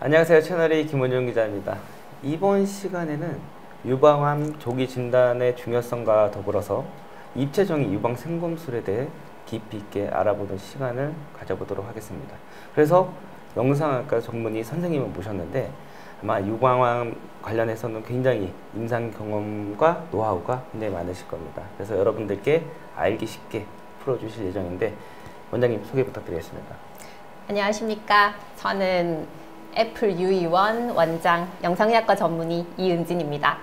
안녕하세요. 채널의 김원중 기자입니다. 이번 시간에는 유방암 조기 진단의 중요성과 더불어서 입체적인 유방 생검술에 대해 깊이 있게 알아보는 시간을 가져보도록 하겠습니다. 그래서 영상학과 전문의 선생님을 모셨는데 아마 유방암 관련해서는 굉장히 임상 경험과 노하우가 굉장히 많으실 겁니다. 그래서 여러분들께 알기 쉽게 풀어주실 예정인데 원장님 소개 부탁드리겠습니다. 안녕하십니까. 저는 애플 유의원 원장 영상의학과 전문의 이은진입니다.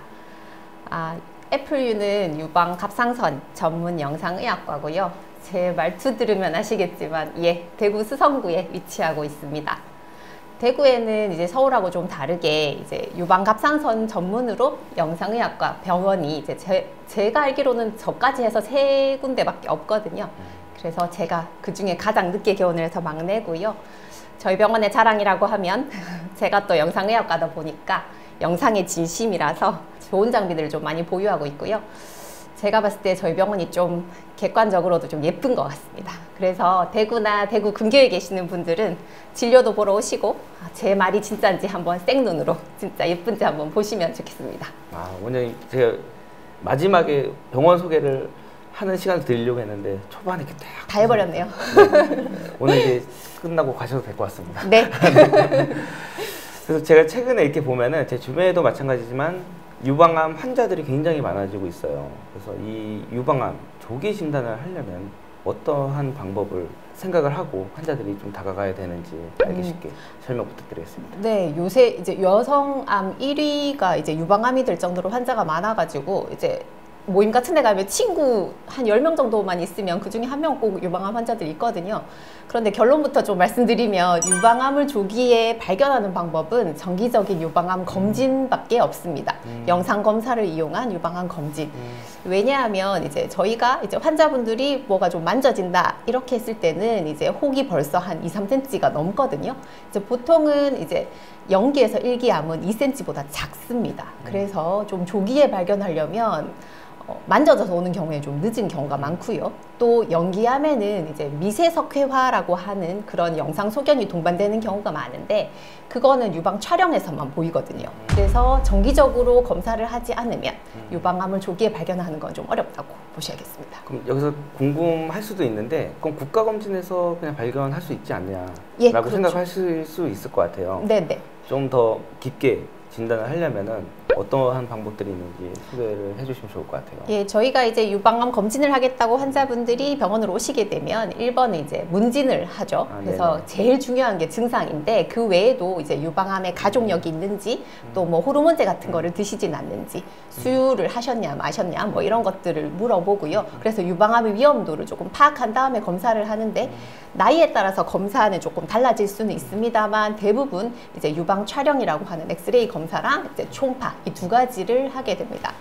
애플유는 유방 갑상선 전문 영상의학과고요. 제 말투 들으면 아시겠지만 대구 스성구에 위치하고 있습니다. 대구에는 이제 서울하고 좀 다르게 이제 유방 갑상선 전문으로 영상의학과 병원이 이제 제가 알기로는 저까지 해서 3군데밖에 없거든요. 그래서 제가 그 중에 가장 늦게 개원을 해서 막내고요. 저희 병원의 자랑이라고 하면 제가 또 영상의학과다 보니까 영상의 진심이라서 좋은 장비들을 좀 많이 보유하고 있고요. 제가 봤을 때 저희 병원이 좀 객관적으로도 좀 예쁜 것 같습니다. 그래서 대구나 대구 근교에 계시는 분들은 진료도 보러 오시고 제 말이 진짜인지 한번 생눈으로 진짜 예쁜지 한번 보시면 좋겠습니다. 원장님 제가 마지막에 병원 소개를 하는 시간을 드리려고 했는데 초반에 이렇게 다 해버렸네요. 네. 오늘 이제 끝나고 가셔도 될 것 같습니다. 네. 그래서 제가 최근에 이렇게 보면은 제 주변에도 마찬가지지만 유방암 환자들이 굉장히 많아지고 있어요. 그래서 이 유방암 조기 진단을 하려면 어떠한 방법을 생각을 하고 환자들이 좀 다가가야 되는지 알기 쉽게 설명 부탁드리겠습니다. 네, 요새 이제 여성암 1위가 이제 유방암이 될 정도로 환자가 많아가지고 이제 모임 같은 데 가면 친구 한 10명 정도만 있으면 그 중에 한 명 꼭 유방암 환자들이 있거든요. 그런데 결론부터 좀 말씀드리면 유방암을 조기에 발견하는 방법은 정기적인 유방암 검진밖에 없습니다. 영상 검사를 이용한 유방암 검진. 왜냐하면 이제 저희가 이제 환자분들이 뭐가 좀 만져진다 이렇게 했을 때는 이제 혹이 벌써 한 2~3cm가 넘거든요. 이제 보통은 이제 0기에서 1기암은 2cm보다 작습니다. 그래서 좀 조기에 발견하려면 만져져서 오는 경우에 좀 늦은 경우가 많고요. 또 연기암에는 이제 미세석회화라고 하는 그런 영상 소견이 동반되는 경우가 많은데 그거는 유방 촬영에서만 보이거든요. 그래서 정기적으로 검사를 하지 않으면 유방암을 조기에 발견하는 건 좀 어렵다고 보셔야겠습니다. 그럼 여기서 궁금할 수도 있는데 그럼 국가검진에서 그냥 발견할 수 있지 않냐라고 그렇죠. 생각하실 수 있을 것 같아요. 네네. 좀 더 깊게 진단을 하려면은 어떠한 방법들이 있는지 소개를 해주시면 좋을 것 같아요. 저희가 이제 유방암 검진을 하겠다고 환자분들이 병원으로 오시게 되면 1번은 이제 문진을 하죠. 그래서 네네. 제일 중요한 게 증상인데 그 외에도 이제 유방암에 가족력이 있는지 또 뭐 호르몬제 같은 거를 드시진 않는지 수유를 하셨냐 마셨냐 뭐 이런 것들을 물어보고요. 그래서 유방암의 위험도를 조금 파악한 다음에 검사를 하는데 나이에 따라서 검사는 조금 달라질 수는 있습니다만 대부분 이제 유방 촬영이라고 하는 엑스레이 검사랑 이제 초음파 이 2가지를 하게 됩니다.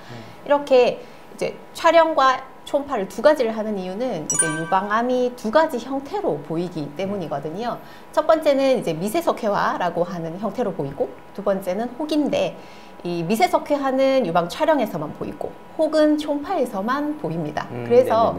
이렇게 이제 촬영과 초음파를 2가지를 하는 이유는 이제 유방암이 2가지 형태로 보이기 때문이거든요. 첫 번째는 이제 미세석회화라고 하는 형태로 보이고 두 번째는 혹인데 이 미세석회화는 유방 촬영에서만 보이고 혹은 초음파에서만 보입니다. 그래서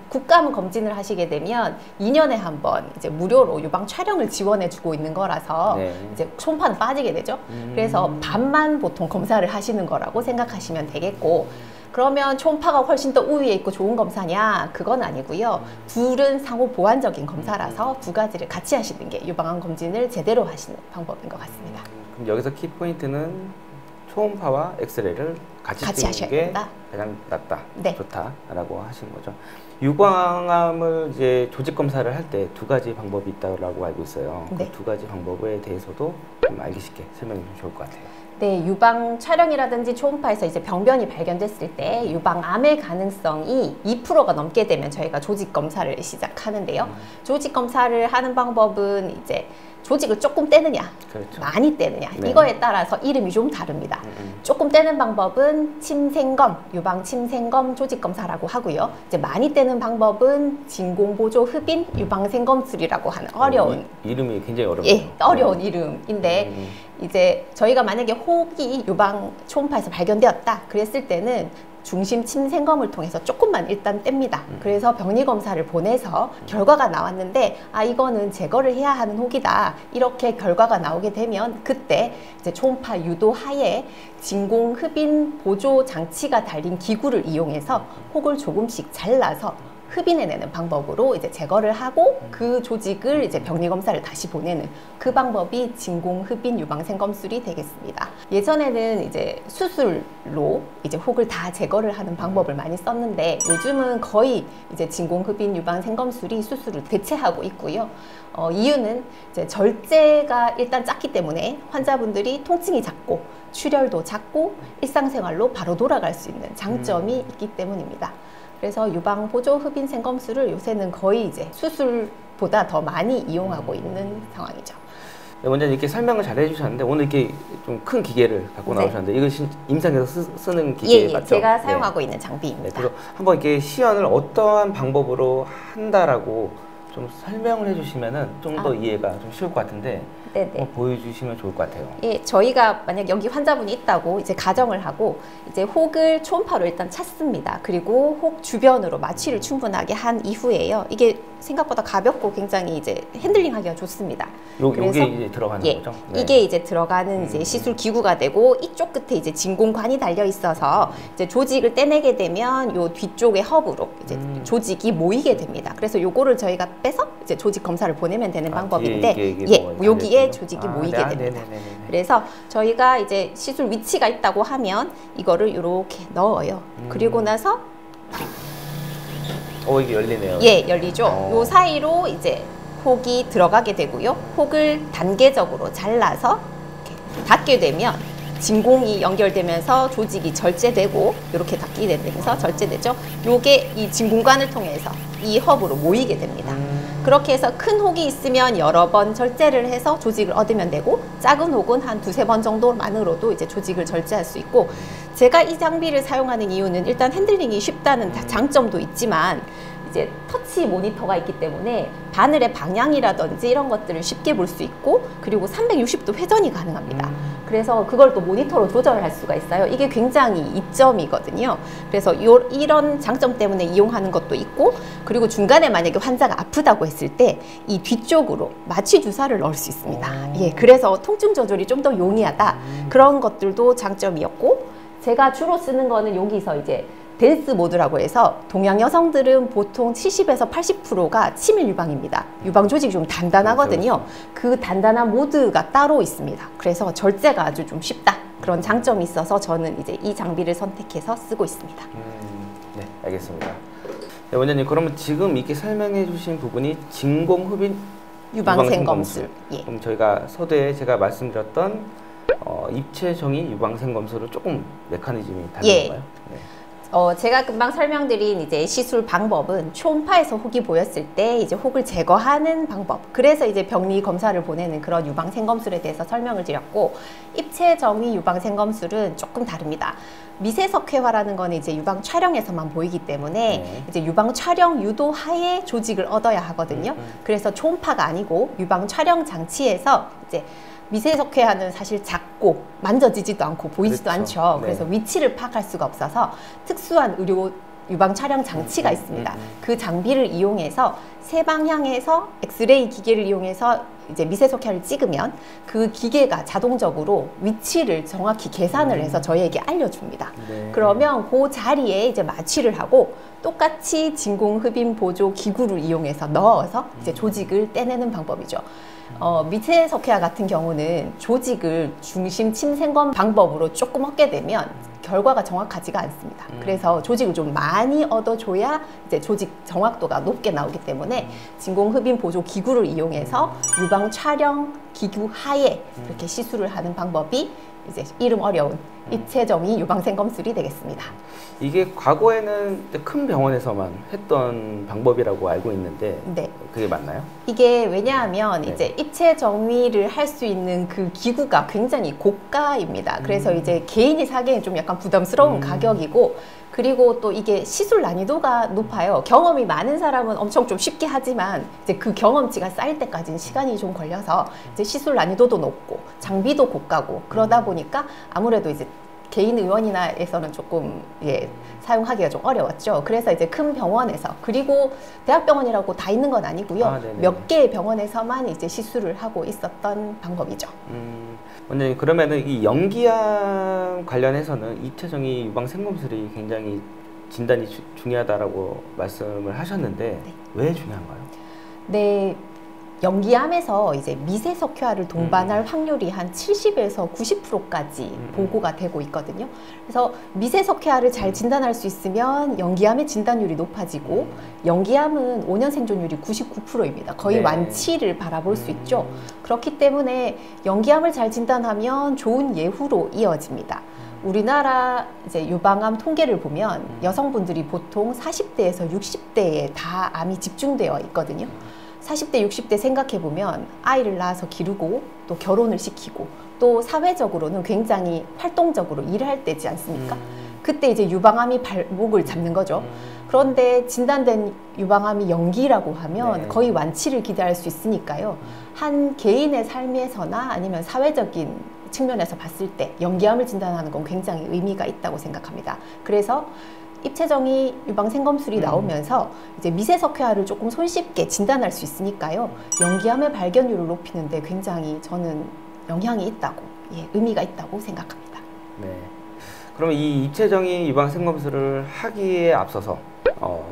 국가암 검진을 하시게 되면 2년에 한 번 이제 무료로 유방 촬영을 지원해 주고 있는 거라서 이제 초음파는 빠지게 되죠. 그래서 반만 보통 검사를 하시는 거라고 생각하시면 되겠고 그러면 초음파가 훨씬 더 우위에 있고 좋은 검사냐? 그건 아니고요. 둘은 상호 보완적인 검사라서 2가지를 같이 하시는 게 유방암 검진을 제대로 하시는 방법인 것 같습니다. 그럼 여기서 키포인트는 초음파와 엑스레이를 같이 찍는 게 된다. 가장 낫다, 네. 좋다라고 하신 거죠. 유방암을 이제 조직 검사를 할 때 2가지 방법이 있다고 알고 있어요. 네. 그 2가지 방법에 대해서도 좀 알기 쉽게 설명해 주시면 좋을 것 같아요. 네, 유방 촬영이라든지 초음파에서 이제 병변이 발견됐을 때 유방암의 가능성이 2%가 넘게 되면 저희가 조직 검사를 시작하는데요. 조직 검사를 하는 방법은 이제 조직을 조금 떼느냐, 그렇죠. 많이 떼느냐 네. 이거에 따라서 이름이 좀 다릅니다. 조금 떼는 방법은 침생검, 유방 침생검 조직 검사라고 하고요. 이제 많이 떼는 방법은 진공보조 흡인 유방생검술이라고 하는 어려운 이름이 굉장히 어렵네요. 어려운 이름인데 이제 저희가 만약에 혹이 유방 초음파에서 발견되었다 그랬을 때는 중심 침생검을 통해서 조금만 일단 뗍니다. 그래서 병리 검사를 보내서 결과가 나왔는데 이거는 제거를 해야 하는 혹이다. 이렇게 결과가 나오게 되면 그때 이제 초음파 유도 하에 진공 흡인 보조 장치가 달린 기구를 이용해서 혹을 조금씩 잘라서 흡인해내는 방법으로 이제 제거를 하고 그 조직을 이제 병리 검사를 다시 보내는 그 방법이 진공 흡인 유방 생검술이 되겠습니다. 예전에는 이제 수술로 이제 혹을 다 제거를 하는 방법을 많이 썼는데 요즘은 거의 이제 진공 흡인 유방 생검술이 수술을 대체하고 있고요. 이유는 이제 절제가 일단 작기 때문에 환자분들이 통증이 작고 출혈도 작고 일상생활로 바로 돌아갈 수 있는 장점이 있기 때문입니다. 그래서 유방 보조 흡인 생검술을 요새는 거의 이제 수술보다 더 많이 이용하고 있는 상황이죠. 네, 원장님 이렇게 설명을 잘 해주셨는데 오늘 이렇게 좀 큰 기계를 갖고 나오셨는데 이거 임상에서 쓰는 기계 맞죠? 제가 사용하고 있는 장비입니다. 그래서 한번 이렇게 시연을 어떠한 방법으로 한다라고 좀 설명을 해주시면은 좀 더 이해가 좀 쉬울 것 같은데 보여주시면 좋을 것 같아요. 저희가 만약 여기 환자분이 있다고 이제 가정을 하고 이제 혹을 초음파로 일단 찾습니다. 그리고 혹 주변으로 마취를 충분하게 한 이후에요. 이게 생각보다 가볍고 굉장히 이제 핸들링하기가 좋습니다. 요게 이제 들어가는 거죠? 네. 이게 이제 들어가는 이제 시술 기구가 되고 이쪽 끝에 이제 진공관이 달려 있어서 이제 조직을 떼내게 되면 요 뒤쪽의 허브로 이제 조직이 모이게 됩니다. 그래서 요거를 저희가 빼서 이제 조직 검사를 보내면 되는 방법인데 여기에 조직이 모이게 됩니다. 그래서 저희가 이제 시술 위치가 있다고 하면 이거를 이렇게 넣어요. 그리고 나서 이게 열리네요. 열리죠. 요 사이로 이제 혹이 들어가게 되고요. 혹을 단계적으로 잘라서 이렇게 닫게 되면 진공이 연결되면서 조직이 절제되고 이렇게 닫게 되면서 절제되죠. 요게 이 진공관을 통해서 이 허브로 모이게 됩니다. 그렇게 해서 큰 혹이 있으면 여러 번 절제를 해서 조직을 얻으면 되고 작은 혹은 한 두세 번 정도만으로도 이제 조직을 절제할 수 있고 제가 이 장비를 사용하는 이유는 일단 핸들링이 쉽다는 장점도 있지만 이제 터치 모니터가 있기 때문에 바늘의 방향이라든지 이런 것들을 쉽게 볼 수 있고 그리고 360도 회전이 가능합니다. 그래서 그걸 또 모니터로 조절할 수가 있어요. 이게 굉장히 이점이거든요. 그래서 이런 장점 때문에 이용하는 것도 있고 그리고 중간에 만약에 환자가 아프다고 했을 때 이 뒤쪽으로 마취 주사를 넣을 수 있습니다. 그래서 통증 조절이 좀 더 용이하다. 그런 것들도 장점이었고 제가 주로 쓰는 거는 여기서 이제 댄스 모드라고 해서 동양 여성들은 보통 70에서 80%가 치밀 유방입니다. 유방 조직이 좀 단단하거든요. 그 단단한 모드가 따로 있습니다. 그래서 절제가 아주 좀 쉽다. 그런 장점이 있어서 저는 이제 이 장비를 선택해서 쓰고 있습니다. 네, 알겠습니다. 네, 원장님 그러면 지금 이렇게 설명해 주신 부분이 진공 흡인 유방 생검술. 그럼 저희가 서두에 제가 말씀드렸던 입체 정의 유방 생검술은 조금 메커니즘이 다른 건가요? 네. 제가 금방 설명드린 이제 시술 방법은 초음파에서 혹이 보였을 때 이제 혹을 제거하는 방법. 그래서 이제 병리 검사를 보내는 그런 유방 생검술에 대해서 설명을 드렸고 입체 정의 유방 생검술은 조금 다릅니다. 미세석회화라는 건 이제 유방 촬영에서만 보이기 때문에 이제 유방 촬영 유도 하에 조직을 얻어야 하거든요. 그래서 초음파가 아니고 유방 촬영 장치에서 이제 미세석회화는 사실 작고 만져지지도 않고 보이지도 않죠. 그래서 위치를 파악할 수가 없어서 특수한 의료 유방 촬영 장치가 있습니다. 그 장비를 이용해서 세 방향에서 엑스레이 기계를 이용해서 이제 미세석회화를 찍으면 그 기계가 자동적으로 위치를 정확히 계산을 해서 저희에게 알려줍니다. 그러면 그 자리에 이제 마취를 하고 똑같이 진공흡인 보조 기구를 이용해서 넣어서 이제 조직을 떼내는 방법이죠. 미세석회화 같은 경우는 조직을 중심 침생검 방법으로 조금 얻게 되면 결과가 정확하지가 않습니다. 그래서 조직을 좀 많이 얻어줘야 이제 조직 정확도가 높게 나오기 때문에 진공흡인 보조 기구를 이용해서 유방 촬영 기구 하에 이렇게 시술을 하는 방법이 이제 이름 어려운 입체정의 유방생검술이 되겠습니다. 이게 과거에는 큰 병원에서만 했던 방법이라고 알고 있는데 그게 맞나요? 이게 왜냐하면 이제 입체 정의를 할 수 있는 그 기구가 굉장히 고가입니다. 그래서 이제 개인이 사기에는 좀 약간 부담스러운 가격이고 그리고 또 이게 시술 난이도가 높아요. 경험이 많은 사람은 엄청 좀 쉽게 하지만 이제 그 경험치가 쌓일 때까지는 시간이 좀 걸려서 이제 시술 난이도도 높고 장비도 고가고 그러다 보니까 아무래도 이제 개인 의원이나에서는 조금 사용하기가 좀 어려웠죠. 그래서 이제 큰 병원에서, 그리고 대학병원이라고 다 있는 건 아니고요. 몇 개의 병원에서만 이제 시술을 하고 있었던 방법이죠. 원장님, 그러면은 이 연기암 관련해서는 입체정위 유방 생검술이 굉장히 진단이 중요하다라고 말씀을 하셨는데 네. 왜 중요한가요? 네. 연기암에서 이제 미세석회화를 동반할 확률이 한 70에서 90%까지 보고가 되고 있거든요. 그래서 미세석회화를 잘 진단할 수 있으면 연기암의 진단율이 높아지고, 연기암은 5년 생존율이 99%입니다. 거의 네. 완치를 바라볼 수 있죠. 그렇기 때문에 연기암을 잘 진단하면 좋은 예후로 이어집니다. 우리나라 이제 유방암 통계를 보면 여성분들이 보통 40대에서 60대에 다 암이 집중되어 있거든요. 40대, 60대 생각해보면 아이를 낳아서 기르고 또 결혼을 시키고 또 사회적으로는 굉장히 활동적으로 일을 할 때지 않습니까? 그때 이제 유방암이 발목을 잡는 거죠. 그런데 진단된 유방암이 연기라고 하면 네. 거의 완치를 기대할 수 있으니까요. 한 개인의 삶에서나 아니면 사회적인 측면에서 봤을 때 연기암을 진단하는 건 굉장히 의미가 있다고 생각합니다. 그래서 입체정위 유방 생검술이 나오면서 이제 미세석회화를 조금 손쉽게 진단할 수 있으니까요. 연기암의 발견율을 높이는데 굉장히 저는 영향이 있다고, 의미가 있다고 생각합니다. 네. 그러면 이 입체정위 유방 생검술을 하기에 앞서서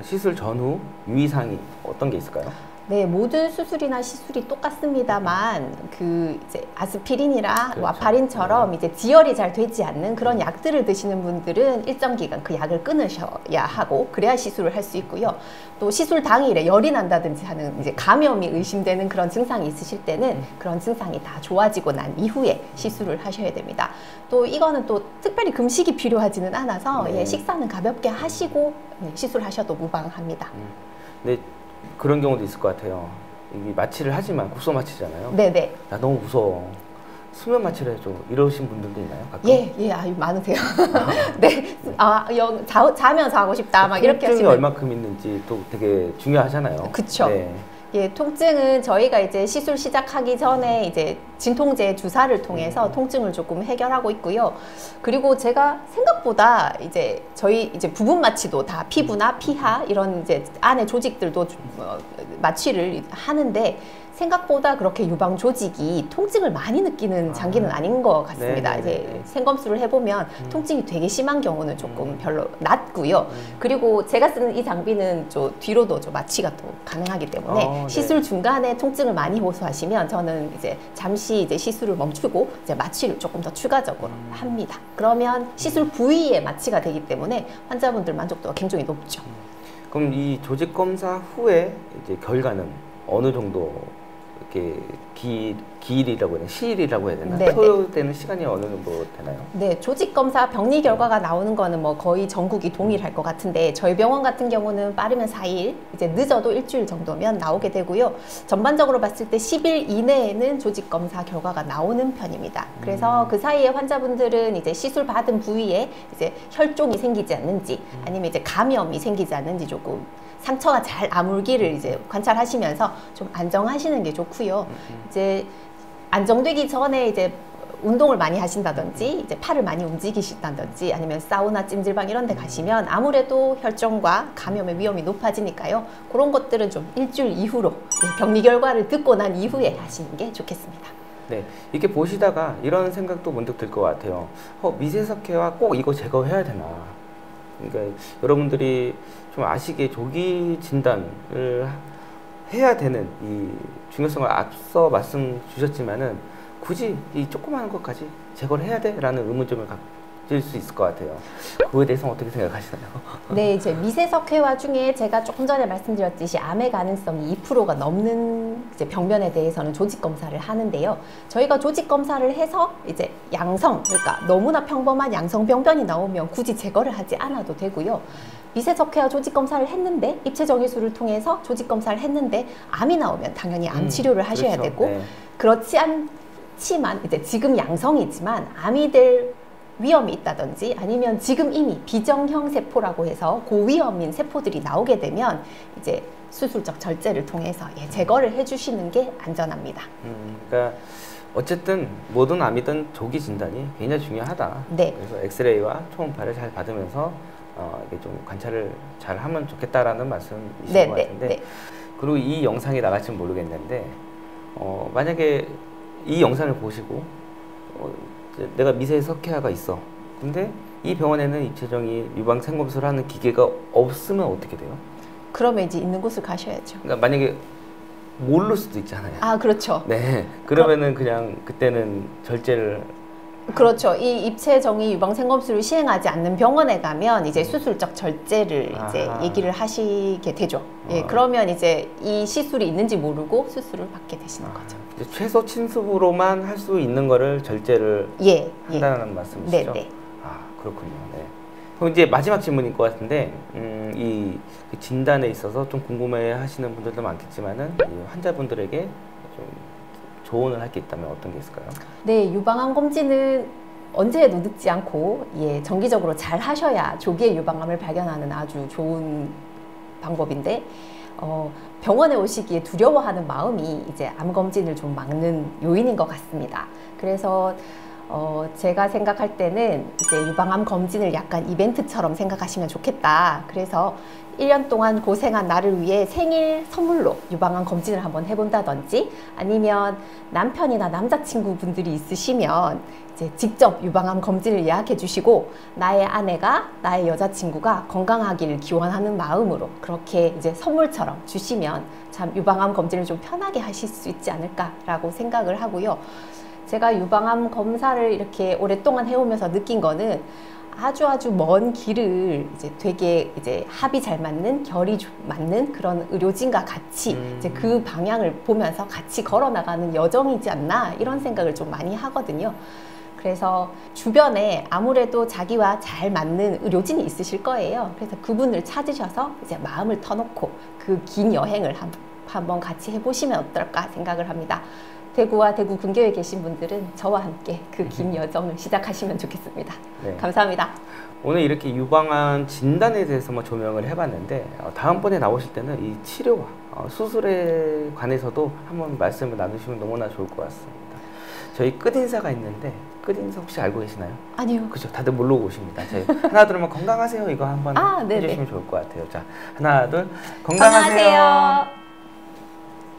시술 전후 유의사항이 어떤 게 있을까요? 네, 모든 수술이나 시술이 똑같습니다만 그 이제 아스피린이나 그렇죠. 와파린처럼 이제 지혈이 잘 되지 않는 그런 약들을 드시는 분들은 일정 기간 그 약을 끊으셔야 하고, 그래야 시술을 할 수 있고요. 또 시술 당일에 열이 난다든지 하는 이제 감염이 의심되는 그런 증상이 있으실 때는 그런 증상이 다 좋아지고 난 이후에 시술을 하셔야 됩니다. 또 이거는 또 특별히 금식이 필요하지는 않아서 식사는 가볍게 하시고 시술하셔도 무방합니다. 네. 그런 경우도 있을 것 같아요. 이게 마취를 하지만 국소 마취잖아요. 네네. 나 너무 무서워. 수면 마취를 해줘. 이러신 분들도 있나요? 가끔? 아유, 많으세요. 네. 자면서 하고 싶다. 막 이렇게 통증이 하시면. 얼마큼 있는지 또 되게 중요하잖아요. 그쵸. 네. 통증은 저희가 이제 시술 시작하기 전에 이제 진통제 주사를 통해서 통증을 조금 해결하고 있고요. 그리고 제가 생각보다 이제 저희 이제 부분 마취도 다 피부나 피하 이런 이제 안의 조직들도 마취를 하는데, 생각보다 그렇게 유방 조직이 통증을 많이 느끼는 장기는 아닌 것 같습니다. 이제 생검술을 해보면 통증이 되게 심한 경우는 조금 별로 낮고요. 그리고 제가 쓰는 이 장비는 뒤로도 마취가 또 가능하기 때문에 시술 중간에 통증을 많이 호소하시면 저는 이제 잠시 이제 시술을 멈추고 이제 마취를 조금 더 추가적으로 합니다. 그러면 시술 부위에 마취가 되기 때문에 환자분들 만족도가 굉장히 높죠. 그럼 이 조직 검사 후에 이제 결과는 어느 정도 이렇게 기일이라고 해야 되나? 시일이라고 해야 되나? 네, 소요되는 시간이 어느 정도 되나요? 네, 조직 검사 병리 결과가 나오는 거는 뭐 거의 전국이 동일할 것 같은데, 저희 병원 같은 경우는 빠르면 4일, 이제 늦어도 일주일 정도면 나오게 되고요. 전반적으로 봤을 때 10일 이내에는 조직 검사 결과가 나오는 편입니다. 그래서 그 사이에 환자분들은 이제 시술 받은 부위에 이제 혈종이 생기지 않는지, 아니면 이제 감염이 생기지 않는지 조금 상처가 잘 아물기를 이제 관찰하시면서 좀 안정하시는 게 좋고요. 이제 안정되기 전에 이제 운동을 많이 하신다든지 이제 팔을 많이 움직이신다든지 아니면 사우나, 찜질방 이런 데 가시면 아무래도 혈종과 감염의 위험이 높아지니까요. 그런 것들은 좀 일주일 이후로 병리 결과를 듣고 난 이후에 하시는 게 좋겠습니다. 네, 이렇게 보시다가 이런 생각도 문득 들 것 같아요. 미세석회화 꼭 이거 제거해야 되나? 그러니까 여러분들이 좀 아시기에 조기 진단을 해야 되는 이 중요성을 앞서 말씀 주셨지만은 굳이 이 조그마한 것까지 제거를 해야 돼? 라는 의문점을 가질 수 있을 것 같아요. 그거에 대해서 어떻게 생각하시나요? 네, 이제 미세석회화 중에 제가 조금 전에 말씀드렸듯이 암의 가능성이 2%가 넘는 이제 병변에 대해서는 조직 검사를 하는데요. 저희가 조직 검사를 해서 이제 양성, 그러니까 너무나 평범한 양성 병변이 나오면 굳이 제거를 하지 않아도 되고요. 미세석회화 조직 검사를 했는데, 입체정위술을 통해서 조직 검사를 했는데 암이 나오면 당연히 암 치료를 하셔야 그렇죠. 되고, 네. 그렇지 않지만 이제 지금 양성이지만 암이 될 위험이 있다든지 아니면 지금 이미 비정형 세포라고 해서 고위험인 세포들이 나오게 되면 이제 수술적 절제를 통해서 제거를 해주시는 게 안전합니다. 그러니까 어쨌든 모든 암이든 조기 진단이 굉장히 중요하다. 네. 그래서 엑스레이와 초음파를 잘 받으면서 이게 좀 관찰을 잘 하면 좋겠다라는 말씀이신 네, 것 네, 같은데 네. 그리고 이 영상이 나갈지 모르겠는데 만약에 이 영상을 보시고 이제 내가 미세 석회화가 있어. 근데 이 병원에는 입체정이 유방 생검수를 하는 기계가 없으면 어떻게 돼요? 그러면 이제 있는 곳을 가셔야죠. 그러니까 만약에 모를 수도 있잖아요. 아, 그렇죠. 네. 그러면은 그냥 그때는 절제를 그렇죠. 이 입체정의 유방 생검수를 시행하지 않는 병원에 가면 이제 수술적 절제를 이제 아하. 얘기를 하시게 되죠. 예, 어. 그러면 이제 이 시술이 있는지 모르고 수술을 받게 되시는 거죠. 이제 최소 침습으로만 할 수 있는 거를 절제를 예, 예. 한다는 말씀이시죠? 네, 네. 아, 그렇군요. 네. 그럼 이제 마지막 질문일 것 같은데 이 진단에 있어서 좀 궁금해하시는 분들도 많겠지만은 이 환자분들에게 좀 조언을 할 게 있다면 어떤 게 있을까요? 네, 유방암 검진은 언제 해도 늦지 않고 예, 정기적으로 잘 하셔야 조기에 유방암을 발견하는 아주 좋은 방법인데 병원에 오시기에 두려워하는 마음이 이제 암 검진을 좀 막는 요인인 것 같습니다. 그래서 제가 생각할 때는 이제 유방암 검진을 약간 이벤트처럼 생각하시면 좋겠다. 그래서 1년 동안 고생한 나를 위해 생일 선물로 유방암 검진을 한번 해본다든지 아니면 남편이나 남자친구분들이 있으시면 이제 직접 유방암 검진을 예약해 주시고 나의 아내가 나의 여자친구가 건강하기를 기원하는 마음으로 그렇게 이제 선물처럼 주시면 참 유방암 검진을 좀 편하게 하실 수 있지 않을까라고 생각을 하고요. 제가 유방암 검사를 이렇게 오랫동안 해오면서 느낀 거는 아주 먼 길을 이제 되게 이제 합이 잘 맞는 결이 맞는 그런 의료진과 같이 이제 그 방향을 보면서 같이 걸어 나가는 여정이지 않나 이런 생각을 좀 많이 하거든요. 그래서 주변에 아무래도 자기와 잘 맞는 의료진이 있으실 거예요. 그래서 그분을 찾으셔서 이제 마음을 터놓고 그 긴 여행을 한번 같이 해보시면 어떨까 생각을 합니다. 대구와 대구 근교에 계신 분들은 저와 함께 그 긴 여정을 시작하시면 좋겠습니다. 네. 감사합니다. 오늘 이렇게 유방암 진단에 대해서만 조명을 해봤는데 다음번에 나오실 때는 이 치료와 수술에 관해서도 한번 말씀을 나누시면 너무나 좋을 것 같습니다. 저희 끝인사가 있는데 끝인사 혹시 알고 계시나요? 아니요. 그죠? 다들 모르고 오십니다. 저희 하나 둘 하면 건강하세요 이거 한번 네네. 해주시면 좋을 것 같아요. 자, 하나 둘 건강하세요. 건강하세요.